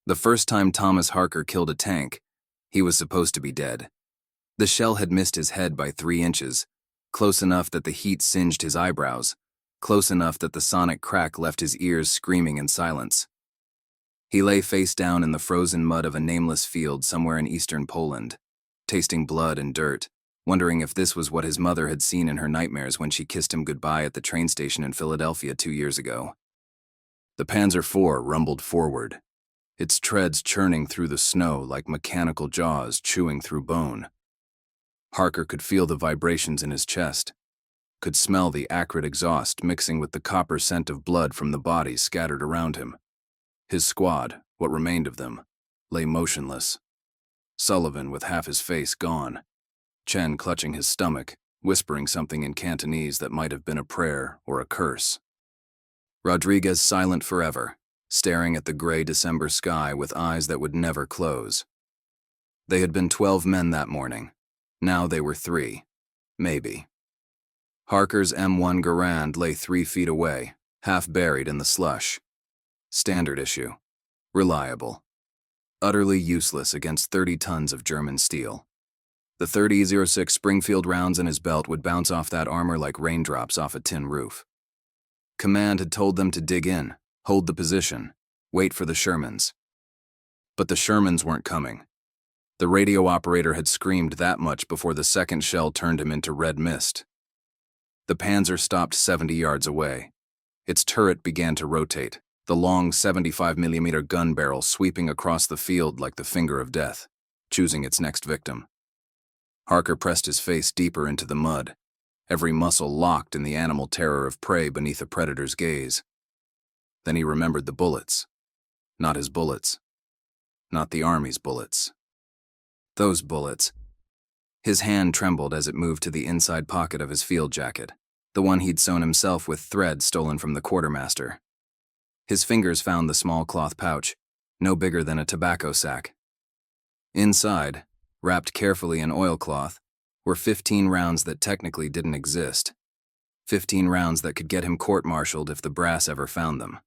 The first time Thomas Harker killed a tank, he was supposed to be dead. The shell had missed his head by 3 inches, close enough that the heat singed his eyebrows, close enough that the sonic crack left his ears screaming in silence. He lay face down in the frozen mud of a nameless field somewhere in eastern Poland, tasting blood and dirt, wondering if this was what his mother had seen in her nightmares when she kissed him goodbye at the train station in Philadelphia 2 years ago. The Panzer IV rumbled forward, its treads churning through the snow like mechanical jaws chewing through bone. Harker could feel the vibrations in his chest, could smell the acrid exhaust mixing with the copper scent of blood from the bodies scattered around him. His squad, what remained of them, lay motionless. Sullivan with half his face gone, Chen clutching his stomach, whispering something in Cantonese that might have been a prayer or a curse. Rodriguez silent forever, staring at the gray December sky with eyes that would never close. They had been 12 men that morning. Now they were 3. Maybe. Harker's M1 Garand lay 3 feet away, half buried in the slush. Standard issue. Reliable. Utterly useless against 30 tons of German steel. The 30-06 Springfield rounds in his belt would bounce off that armor like raindrops off a tin roof. Command had told them to dig in, hold the position, wait for the Shermans. But the Shermans weren't coming. The radio operator had screamed that much before the second shell turned him into red mist. The Panzer stopped 70 yards away. Its turret began to rotate, the long 75mm gun barrel sweeping across the field like the finger of death, choosing its next victim. Harker pressed his face deeper into the mud, every muscle locked in the animal terror of prey beneath a predator's gaze. Then he remembered the bullets. Not his bullets. Not the Army's bullets. Those bullets. His hand trembled as it moved to the inside pocket of his field jacket, the one he'd sewn himself with thread stolen from the quartermaster. His fingers found the small cloth pouch, no bigger than a tobacco sack. Inside, wrapped carefully in oilcloth, were 15 rounds that technically didn't exist. 15 rounds that could get him court-martialed if the brass ever found them.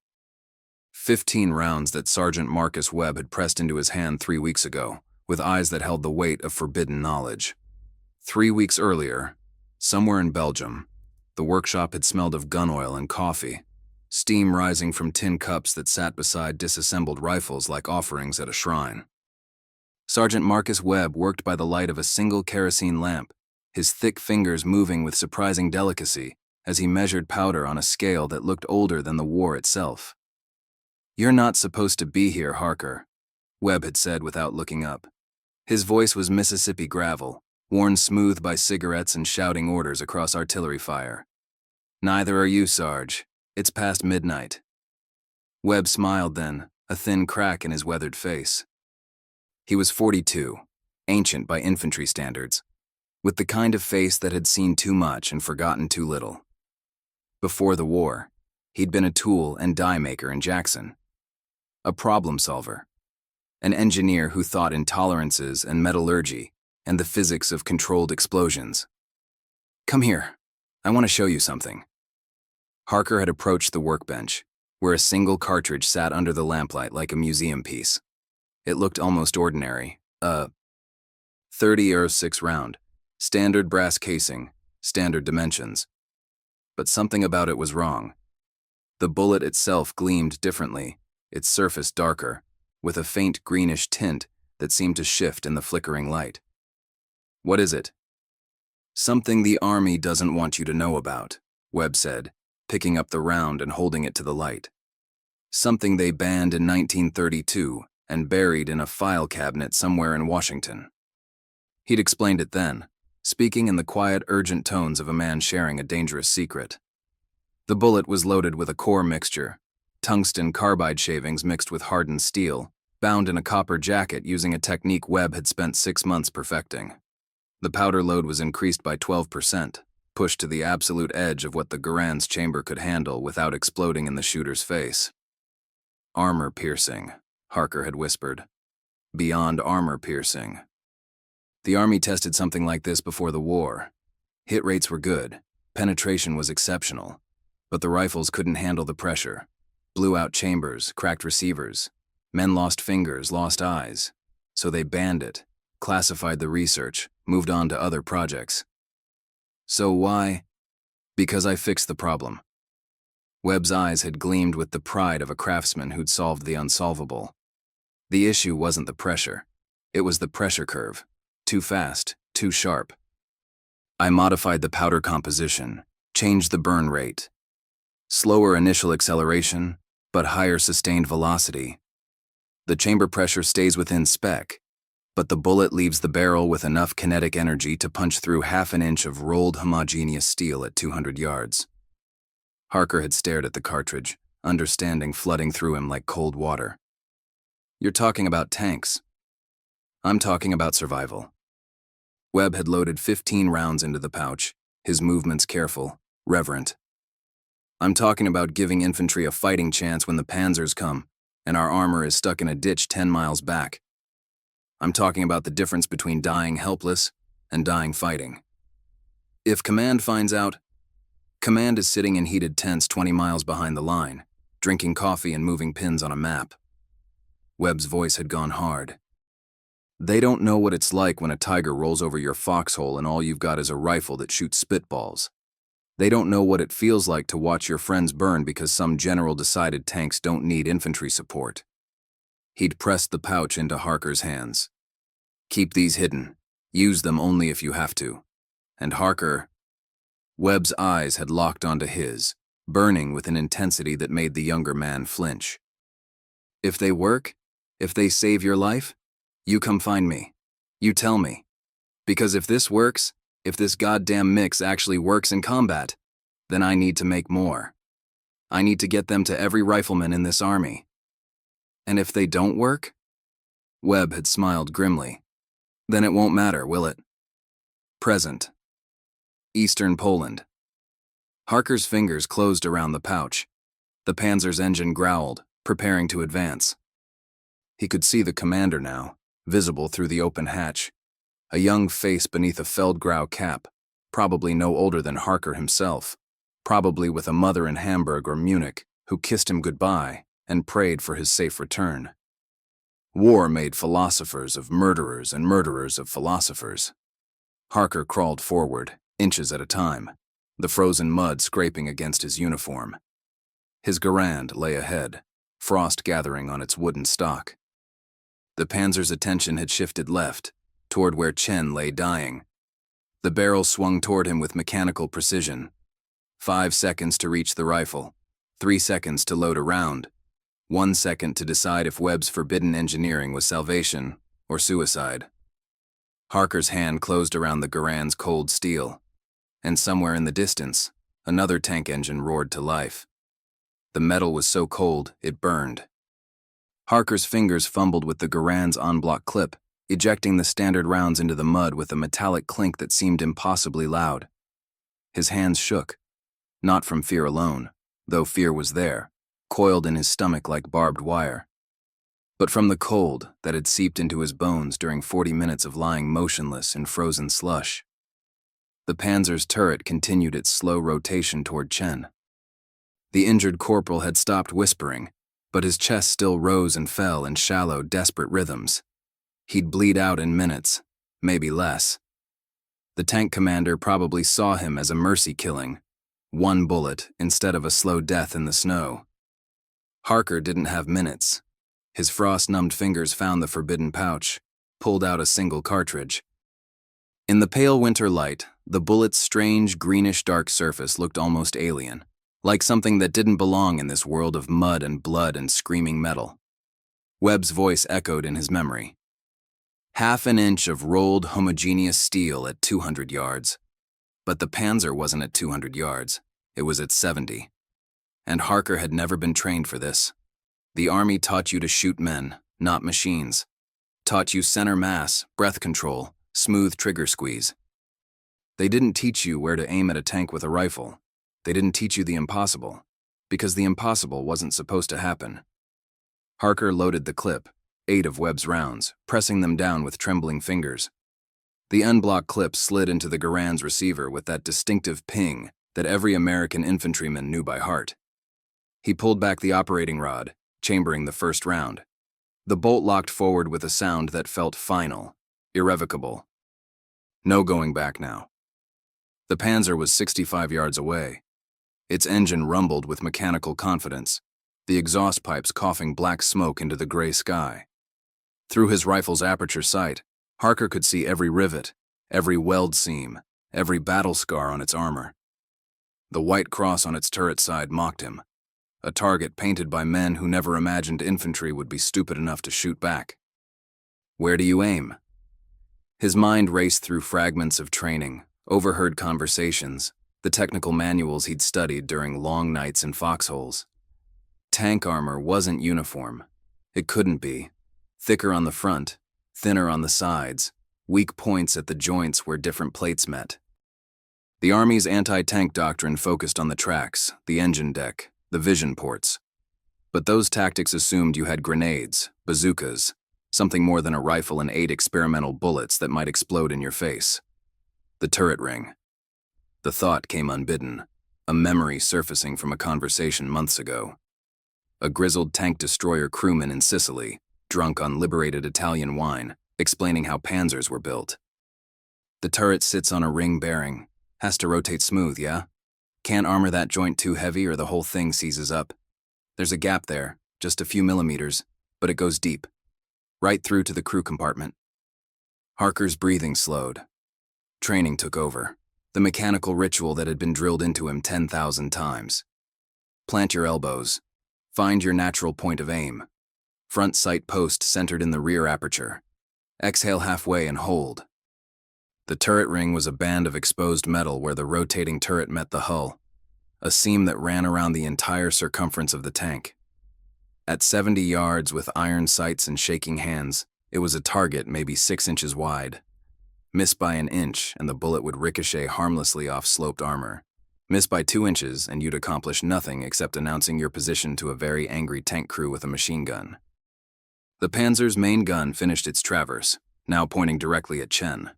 15 rounds that Sergeant Marcus Webb had pressed into his hand 3 weeks ago, with eyes that held the weight of forbidden knowledge. 3 weeks earlier, somewhere in Belgium, the workshop had smelled of gun oil and coffee, steam rising from tin cups that sat beside disassembled rifles like offerings at a shrine. Sergeant Marcus Webb worked by the light of a single kerosene lamp, his thick fingers moving with surprising delicacy as he measured powder on a scale that looked older than the war itself. "You're not supposed to be here, Harker," Webb had said without looking up. His voice was Mississippi gravel, worn smooth by cigarettes and shouting orders across artillery fire. "Neither are you, Sarge. It's past midnight." Webb smiled then, a thin crack in his weathered face. He was 42, ancient by infantry standards, with the kind of face that had seen too much and forgotten too little. Before the war, he'd been a tool and die maker in Jackson. A problem solver. An engineer who thought in tolerances and metallurgy and the physics of controlled explosions. "Come here. I want to show you something." Harker had approached the workbench, where a single cartridge sat under the lamplight like a museum piece. It looked almost ordinary, a 30-06 round, standard brass casing, standard dimensions. But something about it was wrong. The bullet itself gleamed differently, its surface darker, with a faint greenish tint that seemed to shift in the flickering light. "What is it?" "Something the Army doesn't want you to know about," Webb said, picking up the round and holding it to the light. "Something they banned in 1932 and buried in a file cabinet somewhere in Washington." He'd explained it then, speaking in the quiet, urgent tones of a man sharing a dangerous secret. The bullet was loaded with a core mixture, tungsten carbide shavings mixed with hardened steel, bound in a copper jacket using a technique Webb had spent 6 months perfecting. The powder load was increased by 12%, pushed to the absolute edge of what the Garand's chamber could handle without exploding in the shooter's face. "Armor-piercing," Harker had whispered. "Beyond armor-piercing." The Army tested something like this before the war. Hit rates were good, penetration was exceptional, but the rifles couldn't handle the pressure. Blew out chambers, cracked receivers. Men lost fingers, lost eyes. So they banned it, classified the research, moved on to other projects. So why? Because I fixed the problem. Webb's eyes had gleamed with the pride of a craftsman who'd solved the unsolvable. The issue wasn't the pressure. It was the pressure curve. Too fast, too sharp. I modified the powder composition, changed the burn rate. Slower initial acceleration, but higher sustained velocity. The chamber pressure stays within spec, but the bullet leaves the barrel with enough kinetic energy to punch through half an inch of rolled homogeneous steel at 200 yards. Harker had stared at the cartridge, understanding flooding through him like cold water. You're talking about tanks. I'm talking about survival. Webb had loaded 15 rounds into the pouch, his movements careful, reverent. I'm talking about giving infantry a fighting chance when the panzers come, and our armor is stuck in a ditch 10 miles back. I'm talking about the difference between dying helpless and dying fighting. If command finds out, command is sitting in heated tents 20 miles behind the line, drinking coffee and moving pins on a map. Webb's voice had gone hard. They don't know what it's like when a tiger rolls over your foxhole and all you've got is a rifle that shoots spitballs. They don't know what it feels like to watch your friends burn because some general decided tanks don't need infantry support. He'd pressed the pouch into Harker's hands. Keep these hidden. Use them only if you have to. And Harker... Webb's eyes had locked onto his, burning with an intensity that made the younger man flinch. If they work, if they save your life, you come find me. You tell me. Because if this works, if this goddamn mix actually works in combat, then I need to make more. I need to get them to every rifleman in this army. And if they don't work? Webb had smiled grimly. Then it won't matter, will it? Present. Eastern Poland. Harker's fingers closed around the pouch. The Panzer's engine growled, preparing to advance. He could see the commander now, visible through the open hatch. A young face beneath a Feldgrau cap, probably no older than Harker himself, probably with a mother in Hamburg or Munich who kissed him goodbye and prayed for his safe return. War made philosophers of murderers and murderers of philosophers. Harker crawled forward, inches at a time, the frozen mud scraping against his uniform. His Garand lay ahead, frost gathering on its wooden stock. The Panzer's attention had shifted left, toward where Chen lay dying. The barrel swung toward him with mechanical precision. 5 seconds to reach the rifle, 3 seconds to load a round, 1 second to decide if Webb's forbidden engineering was salvation or suicide. Harker's hand closed around the Garand's cold steel, and somewhere in the distance, another tank engine roared to life. The metal was so cold, it burned. Harker's fingers fumbled with the Garand's en-bloc clip, ejecting the standard rounds into the mud with a metallic clink that seemed impossibly loud. His hands shook, not from fear alone, though fear was there, coiled in his stomach like barbed wire, but from the cold that had seeped into his bones during 40 minutes of lying motionless in frozen slush. The Panzer's turret continued its slow rotation toward Chen. The injured corporal had stopped whispering, but his chest still rose and fell in shallow, desperate rhythms. He'd bleed out in minutes, maybe less. The tank commander probably saw him as a mercy killing, 1 bullet instead of a slow death in the snow. Harker didn't have minutes. His frost-numbed fingers found the forbidden pouch, pulled out a single cartridge. In the pale winter light, the bullet's strange, greenish-dark surface looked almost alien, like something that didn't belong in this world of mud and blood and screaming metal. Webb's voice echoed in his memory. 1/2 inch of rolled homogeneous steel at 200 yards. But the Panzer wasn't at 200 yards, it was at 70. And Harker had never been trained for this. The Army taught you to shoot men, not machines. Taught you center mass, breath control, smooth trigger squeeze. They didn't teach you where to aim at a tank with a rifle. They didn't teach you the impossible, because the impossible wasn't supposed to happen. Harker loaded the clip, 8 of Webb's rounds, pressing them down with trembling fingers. The en-bloc clip slid into the Garand's receiver with that distinctive ping that every American infantryman knew by heart. He pulled back the operating rod, chambering the first round. The bolt locked forward with a sound that felt final, irrevocable. No going back now. The Panzer was 65 yards away. Its engine rumbled with mechanical confidence, the exhaust pipes coughing black smoke into the gray sky. Through his rifle's aperture sight, Harker could see every rivet, every weld seam, every battle scar on its armor. The white cross on its turret side mocked him, a target painted by men who never imagined infantry would be stupid enough to shoot back. Where do you aim? His mind raced through fragments of training, overheard conversations, the technical manuals he'd studied during long nights in foxholes. Tank armor wasn't uniform. It couldn't be. Thicker on the front, thinner on the sides, weak points at the joints where different plates met. The Army's anti-tank doctrine focused on the tracks, the engine deck, the vision ports. But those tactics assumed you had grenades, bazookas, something more than a rifle and 8 experimental bullets that might explode in your face. The turret ring. The thought came unbidden, a memory surfacing from a conversation months ago. A grizzled tank destroyer crewman in Sicily, drunk on liberated Italian wine, explaining how panzers were built. The turret sits on a ring bearing, has to rotate smooth, yeah? Can't armor that joint too heavy or the whole thing seizes up. There's a gap there, just a few millimeters, but it goes deep, right through to the crew compartment. Harker's breathing slowed. Training took over, the mechanical ritual that had been drilled into him 10,000 times. Plant your elbows. Find your natural point of aim. Front sight post centered in the rear aperture. Exhale halfway and hold. The turret ring was a band of exposed metal where the rotating turret met the hull, a seam that ran around the entire circumference of the tank. At 70 yards with iron sights and shaking hands, it was a target maybe 6 inches wide. Miss by an inch and the bullet would ricochet harmlessly off sloped armor. Miss by 2 inches and you'd accomplish nothing except announcing your position to a very angry tank crew with a machine gun. The Panzer's main gun finished its traverse, now pointing directly at Chen.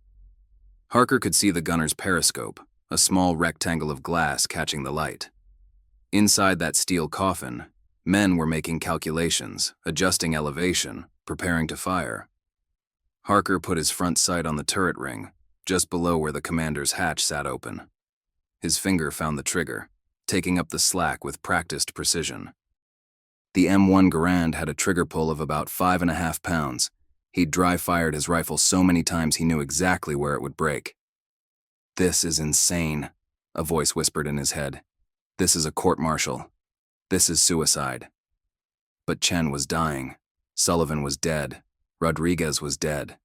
Harker could see the gunner's periscope, a small rectangle of glass catching the light. Inside that steel coffin, men were making calculations, adjusting elevation, preparing to fire. Harker put his front sight on the turret ring, just below where the commander's hatch sat open. His finger found the trigger, taking up the slack with practiced precision. The M1 Garand had a trigger pull of about 5.5 pounds. He'd dry-fired his rifle so many times he knew exactly where it would break. "This is insane," a voice whispered in his head. "This is a court-martial. This is suicide." But Chen was dying. Sullivan was dead. Rodriguez was dead.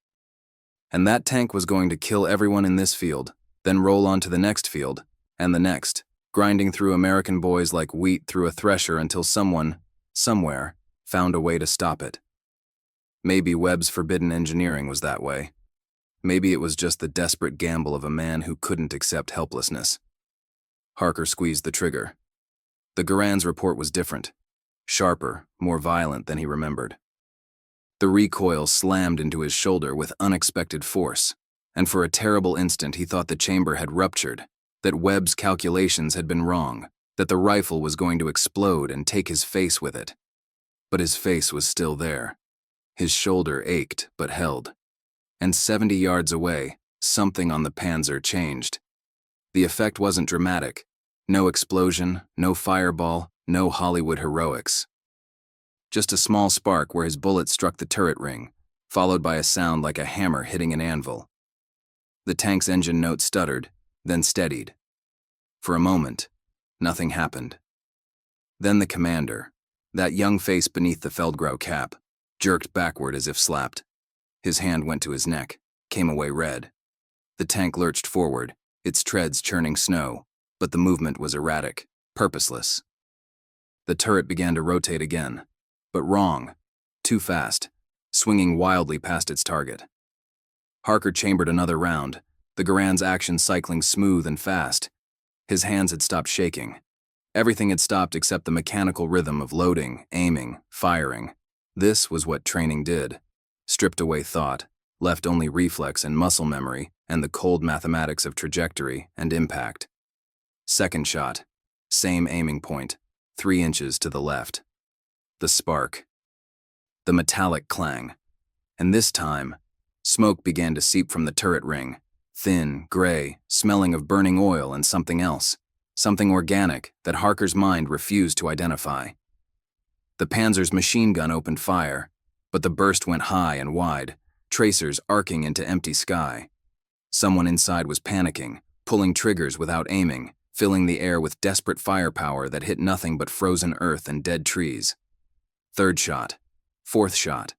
And that tank was going to kill everyone in this field, then roll on to the next field, and the next, grinding through American boys like wheat through a thresher until someone, somewhere, found a way to stop it. Maybe Webb's forbidden engineering was that way. Maybe it was just the desperate gamble of a man who couldn't accept helplessness. Harker squeezed the trigger. The Garand's report was different, sharper, more violent than he remembered. The recoil slammed into his shoulder with unexpected force, and for a terrible instant he thought the chamber had ruptured, that Webb's calculations had been wrong, that the rifle was going to explode and take his face with it. But his face was still there. His shoulder ached but held. And 70 yards away, something on the Panzer changed. The effect wasn't dramatic. No explosion, no fireball, no Hollywood heroics. Just a small spark where his bullet struck the turret ring, followed by a sound like a hammer hitting an anvil. The tank's engine note stuttered, then steadied. For a moment, nothing happened. Then the commander, that young face beneath the Feldgrau cap, jerked backward as if slapped. His hand went to his neck, came away red. The tank lurched forward, its treads churning snow, but the movement was erratic, purposeless. The turret began to rotate again, but wrong, too fast, swinging wildly past its target. Harker chambered another round, the Garand's action cycling smooth and fast. His hands had stopped shaking. Everything had stopped except the mechanical rhythm of loading, aiming, firing. This was what training did. Stripped away thought, left only reflex and muscle memory and the cold mathematics of trajectory and impact. Second shot. Same aiming point, 3 inches to the left. The spark. the metallic clang. And this time, smoke began to seep from the turret ring, thin, gray, smelling of burning oil and something else, something organic that Harker's mind refused to identify. The Panzer's machine gun opened fire, but the burst went high and wide, tracers arcing into empty sky. Someone inside was panicking, pulling triggers without aiming, filling the air with desperate firepower that hit nothing but frozen earth and dead trees. Third shot. Fourth shot.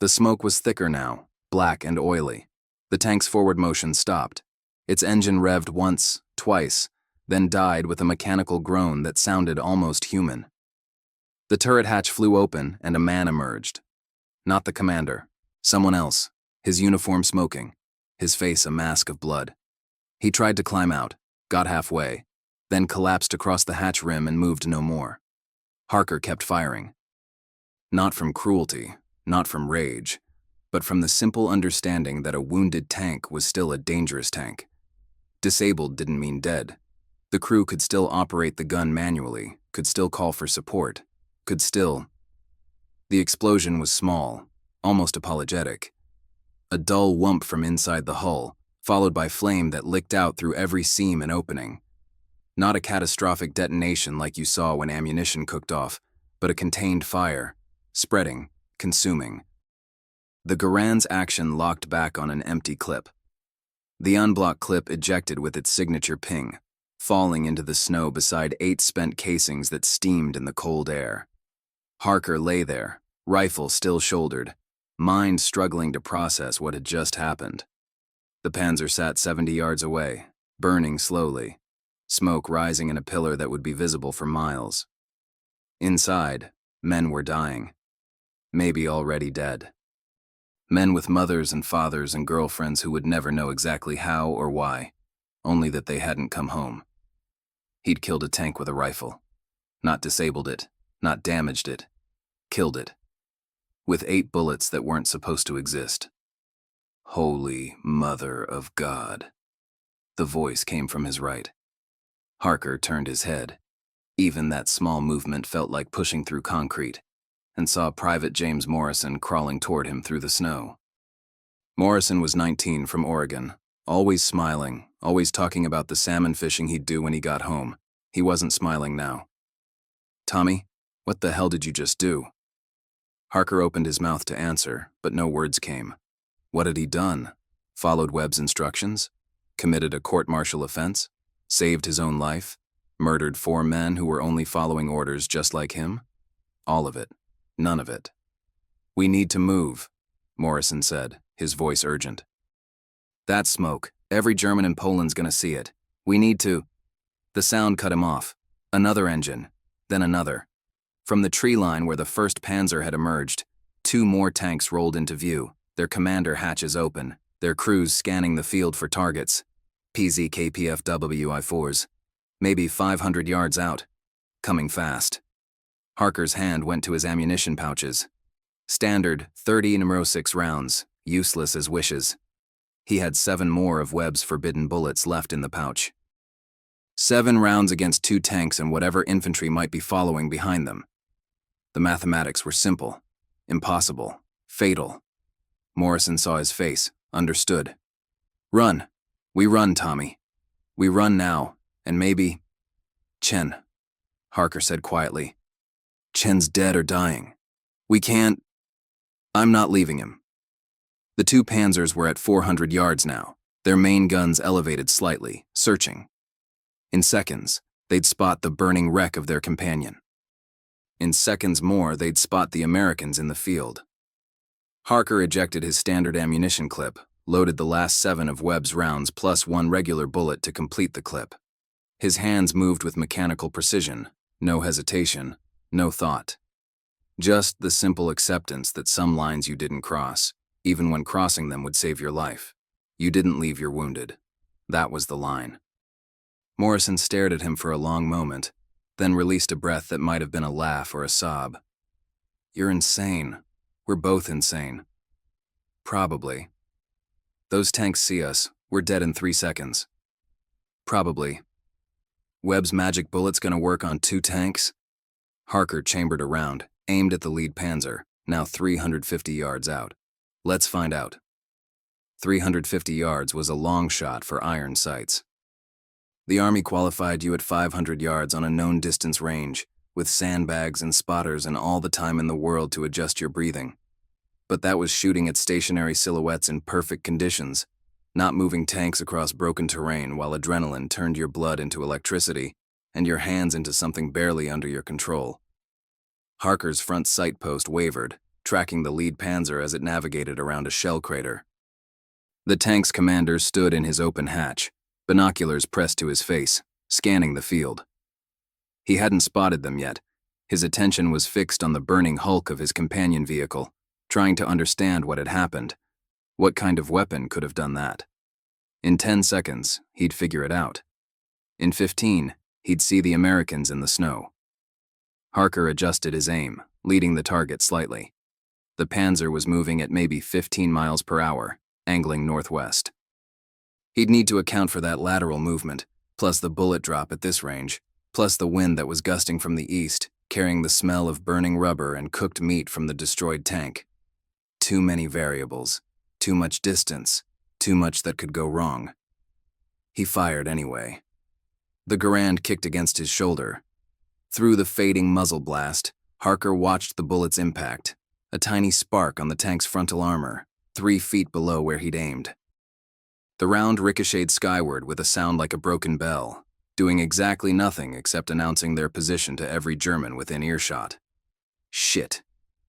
The smoke was thicker now, black and oily. The tank's forward motion stopped. Its engine revved once, twice, then died with a mechanical groan that sounded almost human. The turret hatch flew open and a man emerged. Not the commander. Someone else, his uniform smoking, his face a mask of blood. He tried to climb out, got halfway, then collapsed across the hatch rim and moved no more. Harker kept firing. Not from cruelty, not from rage, but from the simple understanding that a wounded tank was still a dangerous tank. Disabled didn't mean dead. The crew could still operate the gun manually, could still call for support, could still... The explosion was small, almost apologetic. A dull whump from inside the hull, followed by flame that licked out through every seam and opening. Not a catastrophic detonation like you saw when ammunition cooked off, but a contained fire, spreading, consuming. The Garand's action locked back on an empty clip. The unblocked clip ejected with its signature ping, falling into the snow beside 8 spent casings that steamed in the cold air. Harker lay there, rifle still shouldered, mind struggling to process what had just happened. The Panzer sat 70 yards away, burning slowly, smoke rising in a pillar that would be visible for miles. Inside, men were dying, maybe already dead. Men with mothers and fathers and girlfriends who would never know exactly how or why, only that they hadn't come home. He'd killed a tank with a rifle. Not disabled it, not damaged it, killed it. With 8 bullets that weren't supposed to exist. Holy Mother of God. The voice came from his right. Harker turned his head. Even that small movement felt like pushing through concrete, and saw Private James Morrison crawling toward him through the snow. Morrison was 19 from Oregon, always smiling, always talking about the salmon fishing he'd do when he got home. He wasn't smiling now. "Tommy, what the hell did you just do?" Harker opened his mouth to answer, but no words came. What had he done? Followed Webb's instructions? Committed a court-martial offense? Saved his own life? Murdered 4 men who were only following orders just like him? All of it. None of it. "We need to move," Morrison said, his voice urgent. "That smoke. Every German in Poland's gonna see it. We need to..." The sound cut him off. Another engine. Then another. From the tree line where the first Panzer had emerged, 2 more tanks rolled into view, their commander hatches open, their crews scanning the field for targets. PZKPFW I-4s. Maybe 500 yards out. Coming fast. Harker's hand went to his ammunition pouches. Standard 30 numero 6 rounds, useless as wishes. He had 7 more of Webb's forbidden bullets left in the pouch. 7 rounds against 2 tanks and whatever infantry might be following behind them. The mathematics were simple, impossible, fatal. Morrison saw his face, understood. "Run. We run, Tommy. We run now, and maybe..." "Chen," Harker said quietly. "Chen's dead or dying. We can't..." "I'm not leaving him." The 2 Panzers were at 400 yards now, their main guns elevated slightly, searching. In seconds, they'd spot the burning wreck of their companion. In seconds more, they'd spot the Americans in the field. Harker ejected his standard ammunition clip, loaded the last 7 of Webb's rounds plus 1 regular bullet to complete the clip. His hands moved with mechanical precision, no hesitation, no thought. Just the simple acceptance that some lines you didn't cross, even when crossing them would save your life. You didn't leave your wounded. That was the line. Morrison stared at him for a long moment, then released a breath that might have been a laugh or a sob. "You're insane. We're both insane." "Probably. Those tanks see us. We're dead in 3 seconds." "Probably. Webb's magic bullet's gonna work on 2 tanks?" Harker chambered around, aimed at the lead Panzer, now 350 yards out. Let's find out. 350 yards was a long shot for iron sights. The Army qualified you at 500 yards on a known distance range, with sandbags and spotters and all the time in the world to adjust your breathing. But that was shooting at stationary silhouettes in perfect conditions, not moving tanks across broken terrain while adrenaline turned your blood into electricity and your hands into something barely under your control. Harker's front sight post wavered, tracking the lead Panzer as it navigated around a shell crater. The tank's commander stood in his open hatch, binoculars pressed to his face, scanning the field. He hadn't spotted them yet. His attention was fixed on the burning hulk of his companion vehicle, trying to understand what had happened. What kind of weapon could have done that? In 10 seconds, he'd figure it out. In 15, he'd see the Americans in the snow. Harker adjusted his aim, leading the target slightly. The Panzer was moving at maybe 15 miles per hour, angling northwest. He'd need to account for that lateral movement, plus the bullet drop at this range, plus the wind that was gusting from the east, carrying the smell of burning rubber and cooked meat from the destroyed tank. Too many variables, too much distance, too much that could go wrong. He fired anyway. The Garand kicked against his shoulder. Through the fading muzzle blast, Harker watched the bullet's impact, a tiny spark on the tank's frontal armor, 3 feet below where he'd aimed. The round ricocheted skyward with a sound like a broken bell, doing exactly nothing except announcing their position to every German within earshot. Shit,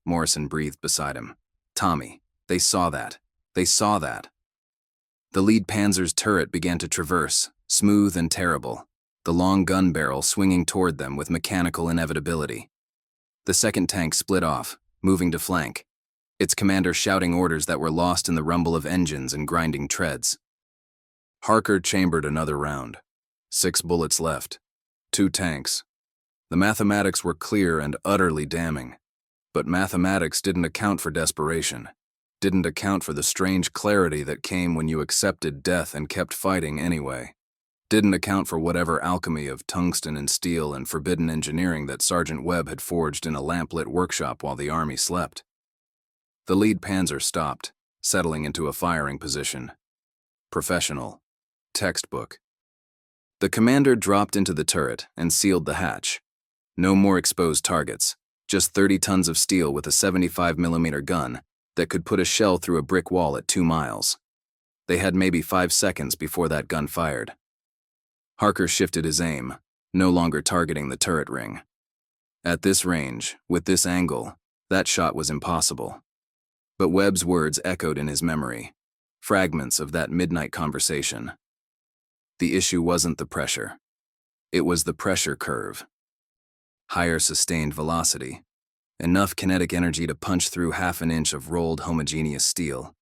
Morrison breathed beside him. Tommy, they saw that. They saw that. The lead Panzer's turret began to traverse, smooth and terrible, the long gun barrel swinging toward them with mechanical inevitability. The second tank split off, moving to flank, its commander shouting orders that were lost in the rumble of engines and grinding treads. Harker chambered another round. 6 bullets left. 2 tanks. The mathematics were clear and utterly damning. But mathematics didn't account for desperation, didn't account for the strange clarity that came when you accepted death and kept fighting anyway, didn't account for whatever alchemy of tungsten and steel and forbidden engineering that Sergeant Webb had forged in a lamplit workshop while the Army slept. The lead Panzer stopped, settling into a firing position. Professional. Textbook. The commander dropped into the turret and sealed the hatch. No more exposed targets, just 30 tons of steel with a 75mm gun that could put a shell through a brick wall at 2 miles. They had maybe 5 seconds before that gun fired. Harker shifted his aim, no longer targeting the turret ring. At this range, with this angle, that shot was impossible. But Webb's words echoed in his memory, fragments of that midnight conversation. The issue wasn't the pressure. It was the pressure curve. Higher sustained velocity, enough kinetic energy to punch through half an inch of rolled homogeneous steel.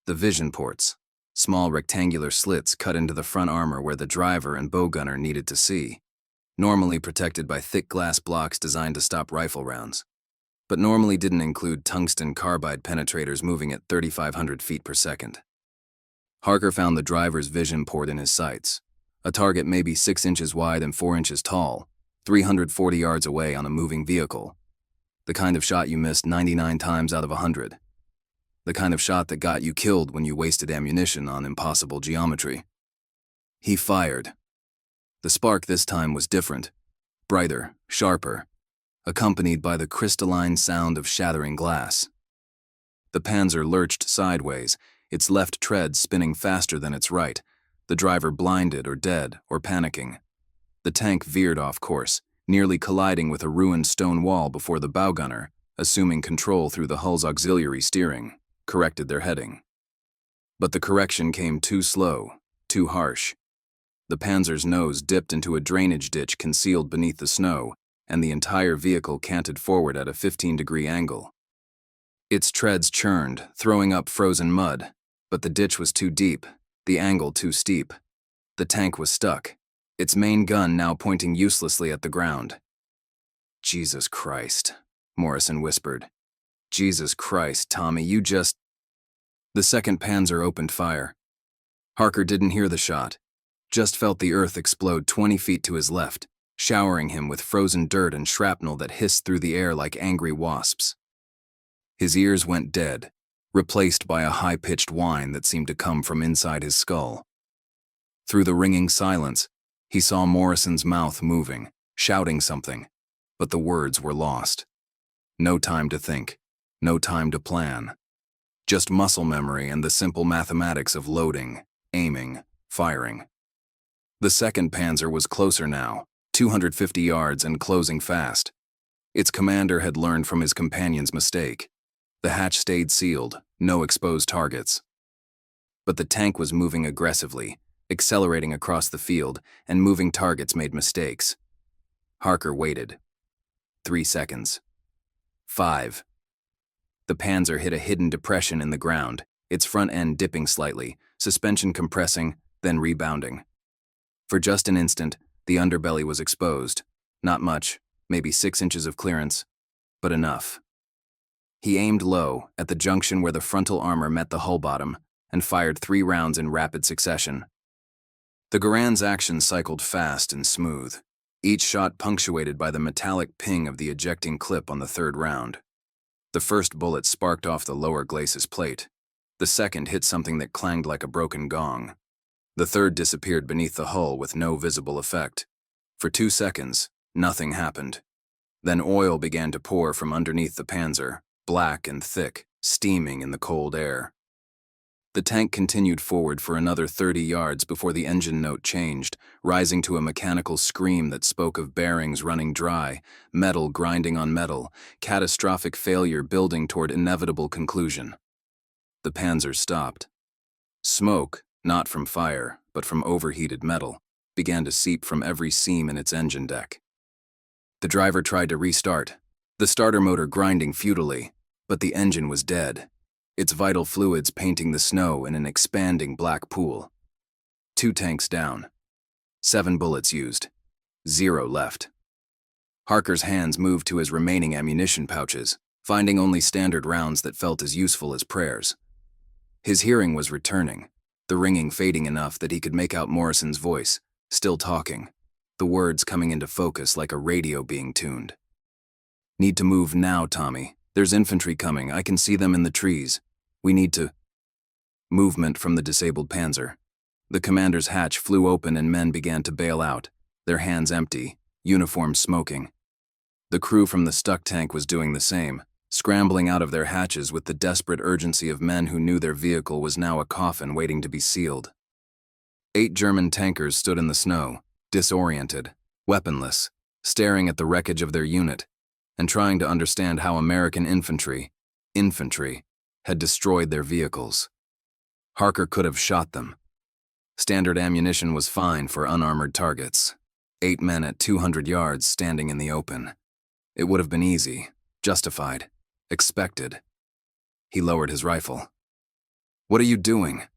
The vision ports, small rectangular slits cut into the front armor where the driver and bow gunner needed to see, normally protected by thick glass blocks designed to stop rifle rounds, but normally didn't include tungsten carbide penetrators moving at 3,500 feet per second. Harker found the driver's vision port in his sights, a target maybe 6 inches wide and 4 inches tall, 340 yards away on a moving vehicle. The kind of shot you missed 99 times out of 100. The kind of shot that got you killed when you wasted ammunition on impossible geometry. He fired. The spark this time was different, brighter, sharper, accompanied by the crystalline sound of shattering glass. The Panzer lurched sideways, its left tread spinning faster than its right, the driver blinded or dead or panicking. The tank veered off course, nearly colliding with a ruined stone wall before the bow gunner, assuming control through the hull's auxiliary steering, corrected their heading. But the correction came too slow, too harsh. The Panzer's nose dipped into a drainage ditch concealed beneath the snow, and the entire vehicle canted forward at a 15-degree angle. Its treads churned, throwing up frozen mud, but the ditch was too deep, the angle too steep. The tank was stuck, its main gun now pointing uselessly at the ground. "Jesus Christ," Morrison whispered. "Jesus Christ, Tommy, you just..." The second Panzer opened fire. Harker didn't hear the shot, just felt the earth explode 20 feet to his left, showering him with frozen dirt and shrapnel that hissed through the air like angry wasps. His ears went dead, replaced by a high-pitched whine that seemed to come from inside his skull. Through the ringing silence, he saw Morrison's mouth moving, shouting something, but the words were lost. No time to think, no time to plan. Just muscle memory and the simple mathematics of loading, aiming, firing. The second Panzer was closer now, 250 yards and closing fast. Its commander had learned from his companion's mistake. The hatch stayed sealed, no exposed targets. But the tank was moving aggressively, accelerating across the field, and moving targets made mistakes. Harker waited. 3 seconds. 5. The Panzer hit a hidden depression in the ground, its front end dipping slightly, suspension compressing, then rebounding. For just an instant, the underbelly was exposed. Not much, maybe 6 inches of clearance, but enough. He aimed low, at the junction where the frontal armor met the hull bottom, and fired 3 rounds in rapid succession. The Garand's action cycled fast and smooth, each shot punctuated by the metallic ping of the ejecting clip on the 3rd round. The first bullet sparked off the lower glacis plate. The second hit something that clanged like a broken gong. The third disappeared beneath the hull with no visible effect. For 2 seconds, nothing happened. Then oil began to pour from underneath the Panzer, black and thick, steaming in the cold air. The tank continued forward for another 30 yards before the engine note changed, rising to a mechanical scream that spoke of bearings running dry, metal grinding on metal, catastrophic failure building toward inevitable conclusion. The Panzer stopped. Smoke, not from fire, but from overheated metal, began to seep from every seam in its engine deck. The driver tried to restart, the starter motor grinding futilely, but the engine was dead, its vital fluids painting the snow in an expanding black pool. 2 tanks down. 7 bullets used. 0 left. Harker's hands moved to his remaining ammunition pouches, finding only standard rounds that felt as useful as prayers. His hearing was returning, the ringing fading enough that he could make out Morrison's voice, still talking, the words coming into focus like a radio being tuned. "Need to move now, Tommy. There's infantry coming. I can see them in the trees. We need to..." Movement from the disabled Panzer. The commander's hatch flew open and men began to bail out, their hands empty, uniforms smoking. The crew from the stuck tank was doing the same, scrambling out of their hatches with the desperate urgency of men who knew their vehicle was now a coffin waiting to be sealed. 8 German tankers stood in the snow, disoriented, weaponless, staring at the wreckage of their unit, and trying to understand how American infantry, had destroyed their vehicles. Harker could have shot them. Standard ammunition was fine for unarmored targets. 8 men at 200 yards standing in the open. It would have been easy, justified, expected. He lowered his rifle. "What are you doing?"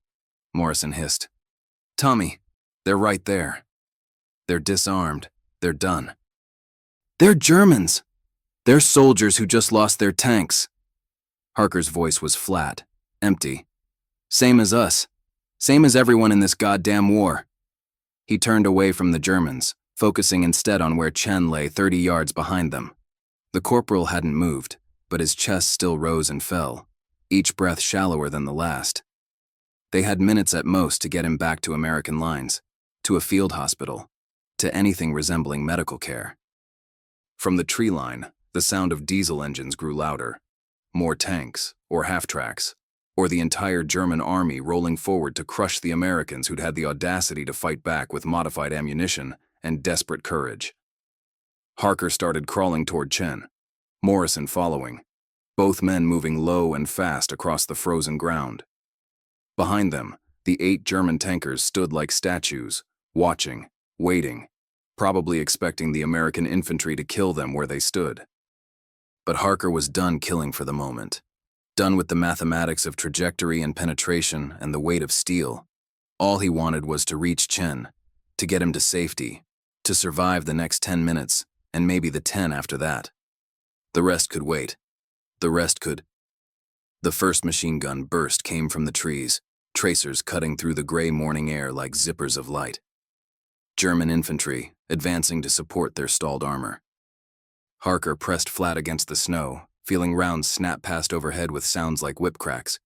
Morrison hissed. "Tommy, they're right there. They're disarmed. They're done. They're Germans. They're soldiers who just lost their tanks." Harker's voice was flat, empty. "Same as us. Same as everyone in this goddamn war." He turned away from the Germans, focusing instead on where Chen lay 30 yards behind them. The corporal hadn't moved, but his chest still rose and fell, each breath shallower than the last. They had minutes at most to get him back to American lines, to a field hospital, to anything resembling medical care. From the tree line, the sound of diesel engines grew louder. More tanks, or half-tracks, or the entire German army rolling forward to crush the Americans who'd had the audacity to fight back with modified ammunition and desperate courage. Harker started crawling toward Chen, Morrison following, both men moving low and fast across the frozen ground. Behind them, the 8 German tankers stood like statues, watching, waiting, probably expecting the American infantry to kill them where they stood. But Harker was done killing for the moment, done with the mathematics of trajectory and penetration and the weight of steel. All he wanted was to reach Chen, to get him to safety, to survive the next 10 minutes, and maybe the 10 after that. The rest could wait. The rest could. The first machine gun burst came from the trees, tracers cutting through the gray morning air like zippers of light. German infantry, advancing to support their stalled armor. Harker pressed flat against the snow, feeling rounds snap past overhead with sounds like whip cracks.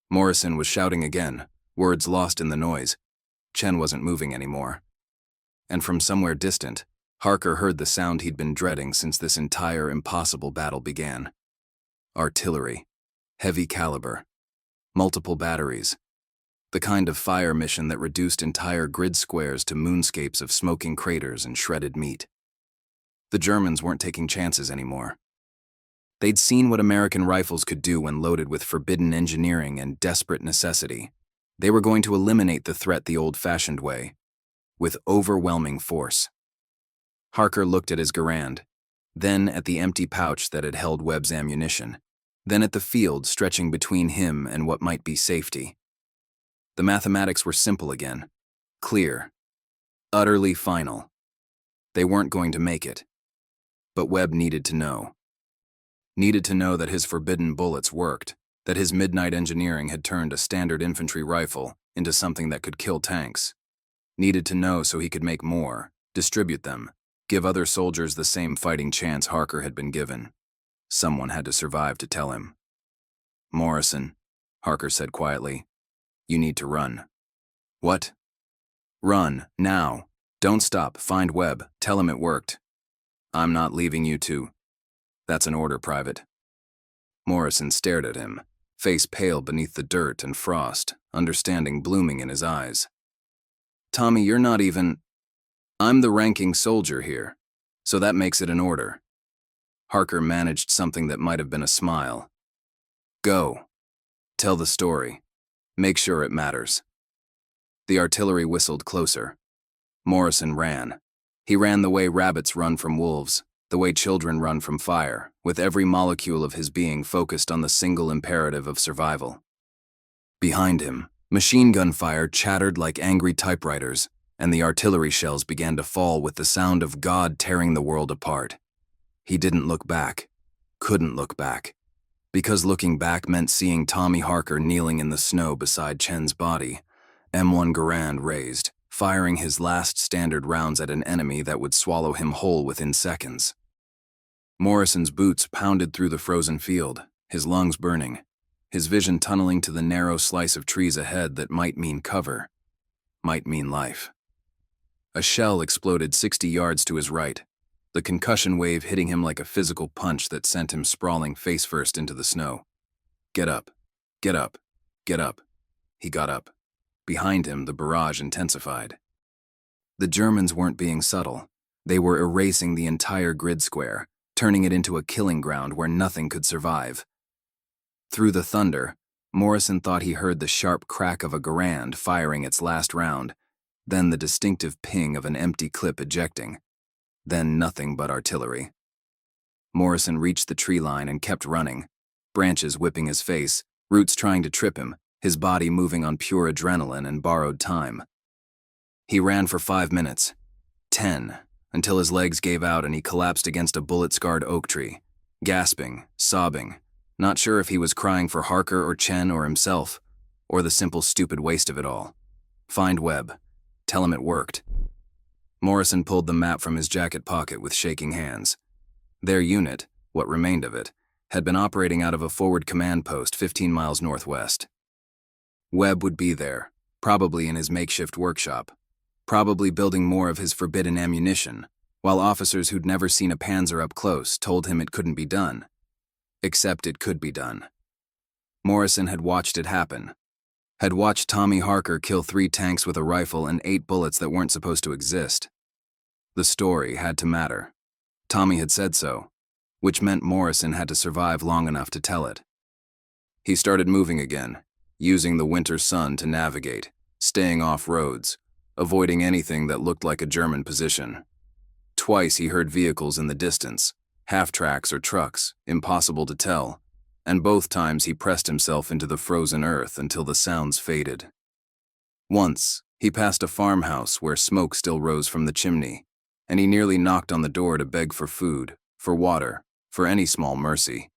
Morrison was shouting again, words lost in the noise. Chen wasn't moving anymore. And from somewhere distant, Harker heard the sound he'd been dreading since this entire impossible battle began. Artillery. Heavy caliber. Multiple batteries. The kind of fire mission that reduced entire grid squares to moonscapes of smoking craters and shredded meat. The Germans weren't taking chances anymore. They'd seen what American rifles could do when loaded with forbidden engineering and desperate necessity. They were going to eliminate the threat the old-fashioned way, with overwhelming force. Harker looked at his Garand, then at the empty pouch that had held Webb's ammunition, then at the field stretching between him and what might be safety. The mathematics were simple again, clear, utterly final. They weren't going to make it. But Webb needed to know. Needed to know that his forbidden bullets worked, that his midnight engineering had turned a standard infantry rifle into something that could kill tanks. Needed to know so he could make more, distribute them, give other soldiers the same fighting chance Harker had been given. Someone had to survive to tell him. "Morrison," Harker said quietly, "you need to run." "What?" "Run, now. Don't stop, find Webb, tell him it worked." "I'm not leaving you to." "That's an order, Private." Morrison stared at him, face pale beneath the dirt and frost, understanding blooming in his eyes. "Tommy, you're not even—" "I'm the ranking soldier here, so that makes it an order." Harker managed something that might have been a smile. "Go. Tell the story. Make sure it matters." The artillery whistled closer. Morrison ran. He ran the way rabbits run from wolves, the way children run from fire, with every molecule of his being focused on the single imperative of survival. Behind him, machine gun fire chattered like angry typewriters, and the artillery shells began to fall with the sound of God tearing the world apart. He didn't look back, couldn't look back, because looking back meant seeing Tommy Harker kneeling in the snow beside Chen's body, M1 Garand raised, firing his last standard rounds at an enemy that would swallow him whole within seconds. Morrison's boots pounded through the frozen field, his lungs burning, his vision tunneling to the narrow slice of trees ahead that might mean cover, might mean life. A shell exploded 60 yards to his right, the concussion wave hitting him like a physical punch that sent him sprawling face-first into the snow. "Get up, get up, get up." He got up. Behind him, the barrage intensified. The Germans weren't being subtle. They were erasing the entire grid square, turning it into a killing ground where nothing could survive. Through the thunder, Morrison thought he heard the sharp crack of a Garand firing its last round, then the distinctive ping of an empty clip ejecting, then nothing but artillery. Morrison reached the tree line and kept running, branches whipping his face, roots trying to trip him, his body moving on pure adrenaline and borrowed time. He ran for 5 minutes, 10, until his legs gave out and he collapsed against a bullet-scarred oak tree, gasping, sobbing, not sure if he was crying for Harker or Chen or himself, or the simple stupid waste of it all. Find Webb. Tell him it worked. Morrison pulled the map from his jacket pocket with shaking hands. Their unit, what remained of it, had been operating out of a forward command post 15 miles northwest. Webb would be there, probably in his makeshift workshop, probably building more of his forbidden ammunition, while officers who'd never seen a Panzer up close told him it couldn't be done. Except it could be done. Morrison had watched it happen. Had watched Tommy Harker kill 3 tanks with a rifle and 8 bullets that weren't supposed to exist. The story had to matter. Tommy had said so, which meant Morrison had to survive long enough to tell it. He started moving again, using the winter sun to navigate, staying off roads, avoiding anything that looked like a German position. Twice he heard vehicles in the distance, half-tracks or trucks, impossible to tell, and both times he pressed himself into the frozen earth until the sounds faded. Once, he passed a farmhouse where smoke still rose from the chimney, and he nearly knocked on the door to beg for food, for water, for any small mercy.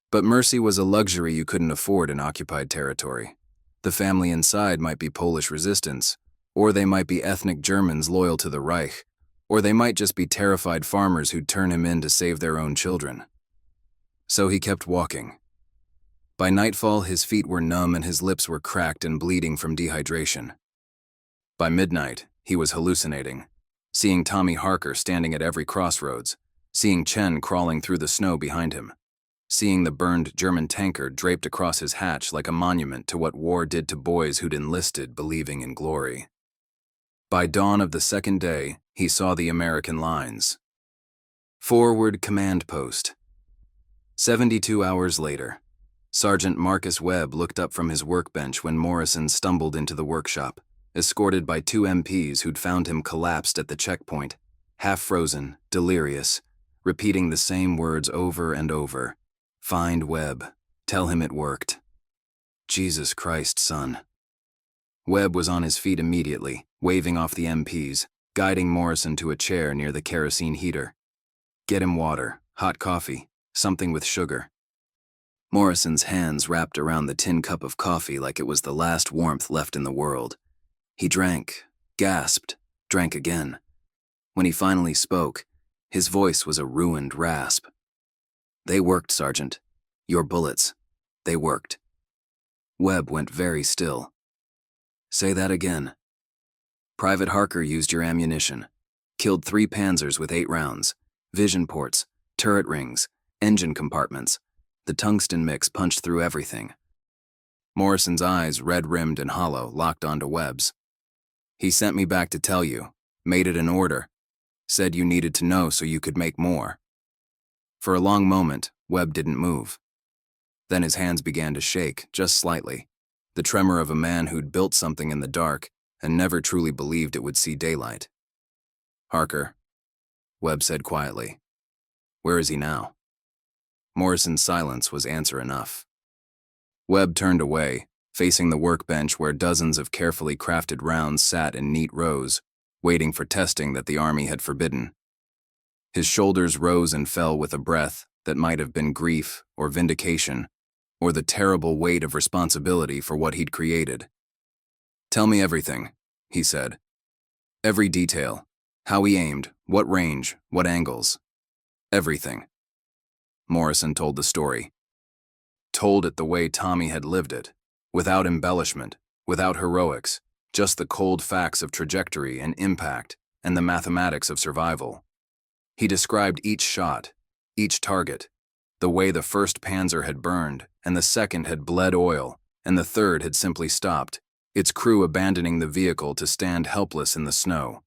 But mercy was a luxury you couldn't afford in occupied territory. The family inside might be Polish resistance, or they might be ethnic Germans loyal to the Reich, or they might just be terrified farmers who'd turn him in to save their own children. So he kept walking. By nightfall, his feet were numb and his lips were cracked and bleeding from dehydration. By midnight, he was hallucinating, seeing Tommy Harker standing at every crossroads, seeing Chen crawling through the snow behind him, seeing the burned German tanker draped across his hatch like a monument to what war did to boys who'd enlisted believing in glory. By dawn of the second day, he saw the American lines. Forward Command Post. 72 hours later, Sergeant Marcus Webb looked up from his workbench when Morrison stumbled into the workshop, escorted by 2 MPs who'd found him collapsed at the checkpoint, half-frozen, delirious, repeating the same words over and over. Find Webb. Tell him it worked. Jesus Christ, son. Webb was on his feet immediately, waving off the MPs, guiding Morrison to a chair near the kerosene heater. Get him water, hot coffee, something with sugar. Morrison's hands wrapped around the tin cup of coffee like it was the last warmth left in the world. He drank, gasped, drank again. When he finally spoke, his voice was a ruined rasp. They worked, Sergeant. Your bullets. They worked. Webb went very still. Say that again. Private Harker used your ammunition. Killed 3 Panzers with 8 rounds. Vision ports, turret rings, engine compartments. The tungsten mix punched through everything. Morrison's eyes, red-rimmed and hollow, locked onto Webb's. He sent me back to tell you. Made it an order. Said you needed to know so you could make more. For a long moment, Webb didn't move. Then his hands began to shake, just slightly, the tremor of a man who'd built something in the dark and never truly believed it would see daylight. Harker, Webb said quietly. Where is he now? Morrison's silence was answer enough. Webb turned away, facing the workbench where dozens of carefully crafted rounds sat in neat rows, waiting for testing that the Army had forbidden. His shoulders rose and fell with a breath that might have been grief or vindication, or the terrible weight of responsibility for what he'd created. Tell me everything, he said. Every detail. How he aimed, what range, what angles. Everything. Morrison told the story. Told it the way Tommy had lived it, without embellishment, without heroics, just the cold facts of trajectory and impact and the mathematics of survival. He described each shot, each target, the way the first Panzer had burned and the second had bled oil and the third had simply stopped, its crew abandoning the vehicle to stand helpless in the snow.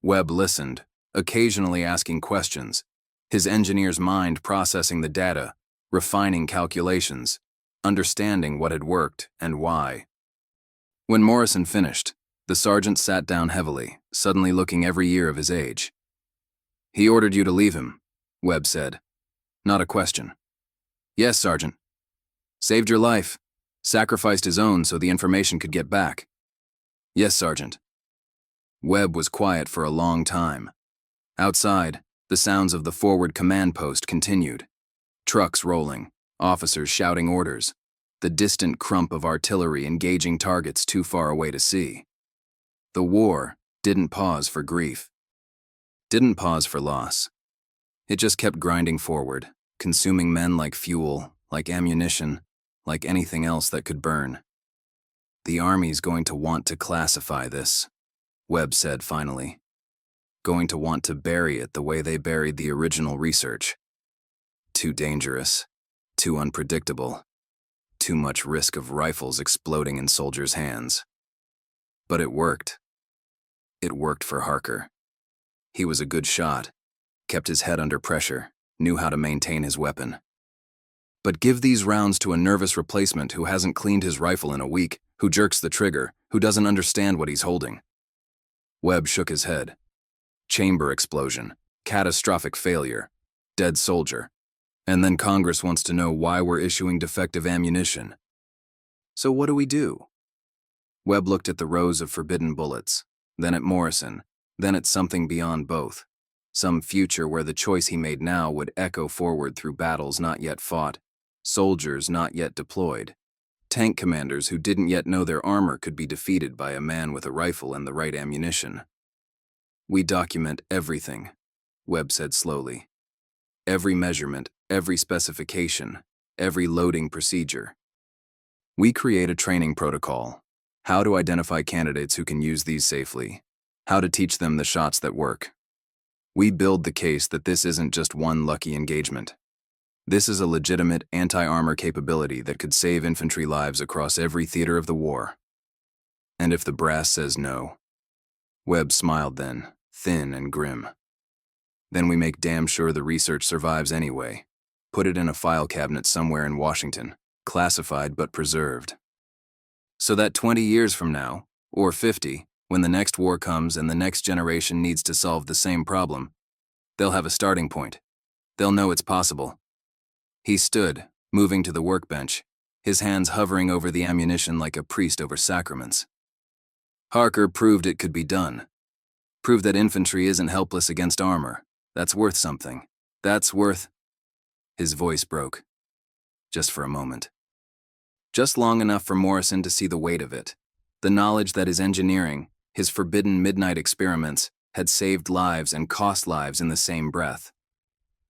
Webb listened, occasionally asking questions, his engineer's mind processing the data, refining calculations, understanding what had worked and why. When Morrison finished, the sergeant sat down heavily, suddenly looking every year of his age. He ordered you to leave him, Webb said. Not a question. Yes, Sergeant. Saved your life. Sacrificed his own so the information could get back. Yes, Sergeant. Webb was quiet for a long time. Outside, the sounds of the forward command post continued. Trucks rolling, officers shouting orders, the distant crump of artillery engaging targets too far away to see. The war didn't pause for grief. Didn't pause for loss. It just kept grinding forward, consuming men like fuel, like ammunition, like anything else that could burn. The Army's going to want to classify this, Webb said finally. Going to want to bury it the way they buried the original research. Too dangerous, too unpredictable, too much risk of rifles exploding in soldiers' hands. But it worked. It worked for Harker. He was a good shot, kept his head under pressure, knew how to maintain his weapon. But give these rounds to a nervous replacement who hasn't cleaned his rifle in a week, who jerks the trigger, who doesn't understand what he's holding. Webb shook his head. Chamber explosion, catastrophic failure, dead soldier. And then Congress wants to know why we're issuing defective ammunition. So what do we do? Webb looked at the rows of forbidden bullets, then at Morrison, then at something beyond both. Some future where the choice he made now would echo forward through battles not yet fought, soldiers not yet deployed, tank commanders who didn't yet know their armor could be defeated by a man with a rifle and the right ammunition. We document everything, Webb said slowly. every measurement, every specification, every loading procedure. We create a training protocol. How to identify candidates who can use these safely. How to teach them the shots that work. We build the case that this isn't just one lucky engagement. This is a legitimate anti-armor capability that could save infantry lives across every theater of the war. And if the brass says no? Webb smiled then, thin and grim. Then we make damn sure the research survives anyway. Put it in a file cabinet somewhere in Washington, classified but preserved. So that 20 years from now, or 50, when the next war comes and the next generation needs to solve the same problem, they'll have a starting point. They'll know it's possible. He stood, moving to the workbench, his hands hovering over the ammunition like a priest over sacraments. Harker proved it could be done. Proved that infantry isn't helpless against armor. That's worth something. That's worth... His voice broke. Just for a moment. Just long enough for Morrison to see the weight of it. The knowledge that his engineering, his forbidden midnight experiments, had saved lives and cost lives in the same breath.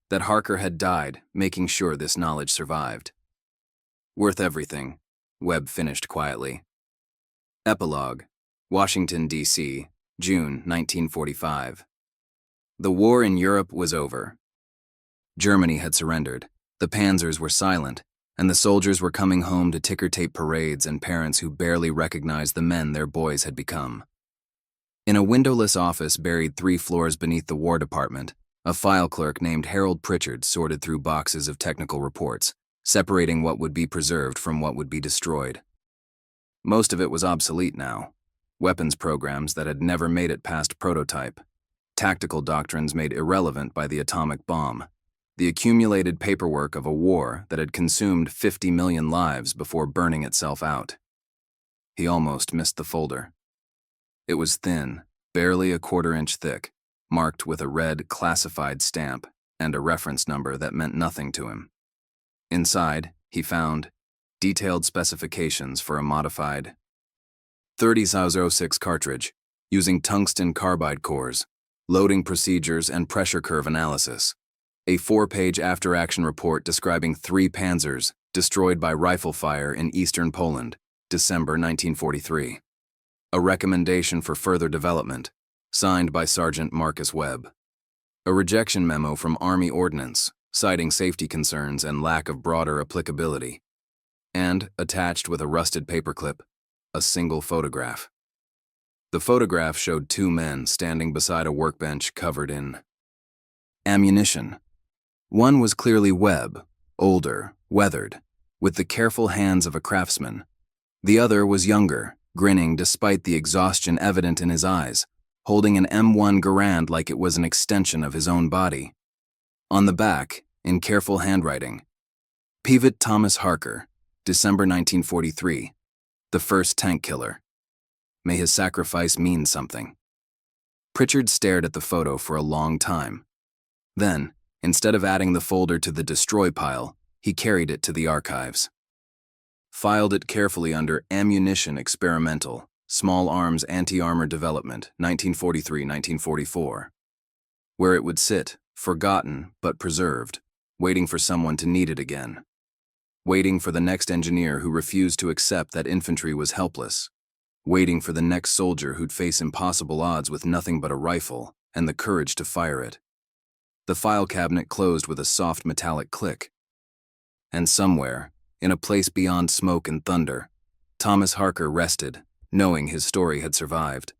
That Harker had died, making sure this knowledge survived. Worth everything, Webb finished quietly. Epilogue, Washington, D.C., June 1945. The war in Europe was over. Germany had surrendered, the panzers were silent, and the soldiers were coming home to ticker-tape parades and parents who barely recognized the men their boys had become. In a windowless office buried 3 floors beneath the War Department, a file clerk named Harold Pritchard sorted through boxes of technical reports, separating what would be preserved from what would be destroyed. Most of it was obsolete now. Weapons programs that had never made it past prototype. Tactical doctrines made irrelevant by the atomic bomb. The accumulated paperwork of a war that had consumed 50 million lives before burning itself out. He almost missed the folder. It was thin, barely a quarter-inch thick, marked with a red classified stamp and a reference number that meant nothing to him. Inside, he found detailed specifications for a modified 30-06 cartridge using tungsten carbide cores, loading procedures and pressure curve analysis. A 4-page after-action report describing 3 panzers destroyed by rifle fire in eastern Poland, December 1943. A recommendation for further development, signed by Sergeant Marcus Webb. A rejection memo from Army Ordnance, citing safety concerns and lack of broader applicability. And, attached with a rusted paperclip, a single photograph. The photograph showed 2 men standing beside a workbench covered in ammunition. One was clearly Webb, older, weathered, with the careful hands of a craftsman. The other was younger, grinning despite the exhaustion evident in his eyes, holding an M1 Garand like it was an extension of his own body. On the back, in careful handwriting, Pivot Thomas Harker, December 1943, the first tank killer. May his sacrifice mean something. Pritchard stared at the photo for a long time. Then, instead of adding the folder to the destroy pile, he carried it to the archives. Filed it carefully under Ammunition Experimental, Small Arms Anti-Armor Development, 1943-1944, where it would sit, forgotten but preserved, waiting for someone to need it again. Waiting for the next engineer who refused to accept that infantry was helpless. Waiting for the next soldier who'd face impossible odds with nothing but a rifle and the courage to fire it. The file cabinet closed with a soft metallic click. And somewhere, in a place beyond smoke and thunder, Thomas Harker rested, knowing his story had survived.